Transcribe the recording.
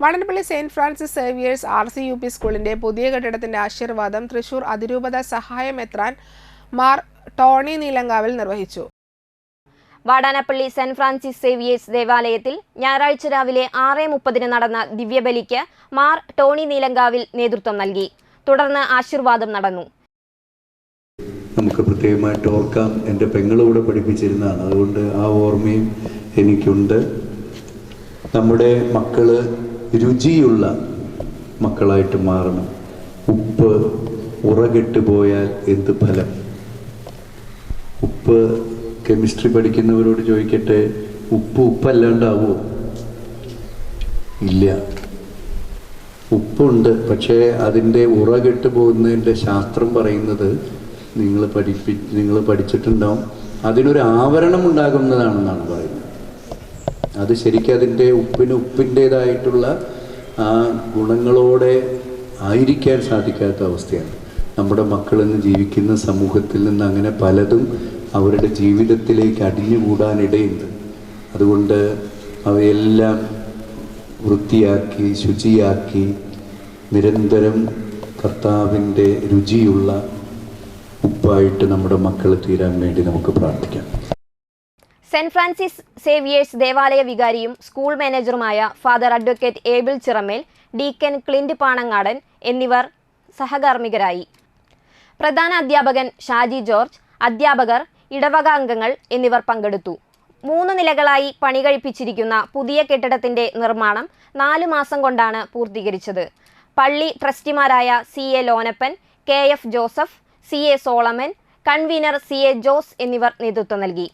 Vadanappally saint Francis Xavier's RCUP സ്കൂളിന്റെ പുതിയ കെട്ടിടത്തിന്റെ ആശീർവാദം തൃശൂർ അതിരൂപത സഹായ മെത്രാൻ മാർ ടോണി നീലങ്കാവിൽ നിർവഹിച്ചു. വടനപ്പള്ളി സെന്റ് ഫ്രാൻസിസ് സേവിയേഴ്സ് ദേവാലയത്തിൽ ഞായറാഴ്ച രാവിലെ 6:30 നടന്ന ദിവ്യബലിക്ക് മാർ ടോണി നീലങ്കാവിൽ നേതൃത്വം നൽകി. തുടർന്ന് ആശീർവാദം നടന്നു. നമുക്ക് പ്രത്യേകമായിട്ട് ഓർക്കാം, എൻ്റെ പെങ്ങളൂടെ പഠിപ്പിച്ചിരുന്നതാണ്, അതുകൊണ്ട് ആ ഓർമ്മയും എനിക്കുണ്ട്. നമ്മുടെ മക്കള് രുചിയുള്ള മക്കളായിട്ട് മാറണം. ഉപ്പ് ഉറകെട്ട് പോയാൽ എന്ത് ഫലം? ഉപ്പ് കെമിസ്ട്രി പഠിക്കുന്നവരോട് ചോദിക്കട്ടെ, ഉപ്പല്ലാണ്ടാവോ? ഇല്ല, ഉപ്പുണ്ട്. പക്ഷേ അതിൻ്റെ ഉറകെട്ട് പോകുന്നതിൻ്റെ ശാസ്ത്രം പറയുന്നത് നിങ്ങൾ പഠിച്ചിട്ടുണ്ടാവും, അതിനൊരു ആവരണം ഉണ്ടാകുന്നതാണെന്നാണ് പറയുന്നത്. അത് ശരിക്കും അതിൻ്റെ ഉപ്പിൻ്റേതായിട്ടുള്ള ആ ഗുണങ്ങളോടെ ആയിരിക്കാൻ സാധിക്കാത്ത അവസ്ഥയാണ്. നമ്മുടെ മക്കളിന്ന് ജീവിക്കുന്ന സമൂഹത്തിൽ നിന്ന് അങ്ങനെ പലതും അവരുടെ ജീവിതത്തിലേക്ക് അടിഞ്ഞുകൂടാനിടയുണ്ട്. അതുകൊണ്ട് അവയെല്ലാം വൃത്തിയാക്കി ശുചിയാക്കി നിരന്തരം കർത്താവിൻ്റെ രുചിയുള്ള ഉപ്പായിട്ട് നമ്മുടെ മക്കൾ തീരാൻ വേണ്ടി നമുക്ക് പ്രാർത്ഥിക്കാം. സെന്റ് ഫ്രാൻസിസ് സേവിയേഴ്സ് ദേവാലയ വികാരിയും സ്കൂൾ മാനേജറുമായ father advocate Abel Chiramel, deacon Clint Panangadan എന്നിവർ സഹകാർമ്മികരായി. പ്രധാന അധ്യാപകൻ ഷാജി ജോർജ്, അധ്യാപകർ, ഇടവക അംഗങ്ങൾ എന്നിവർ പങ്കെടുത്തു. 3 നിലകളായി പണി കഴിപ്പിച്ചിരിക്കുന്ന പുതിയ കെട്ടിടത്തിന്റെ നിർമ്മാണം 4 മാസം കൊണ്ടാണ് പൂർത്തീകരിച്ചത്. പള്ളി ട്രസ്റ്റിമാരായ CA Lonappan, KF Joseph, CA Solomon, convener CA Jose എന്നിവർ നേതൃത്വം നൽകി.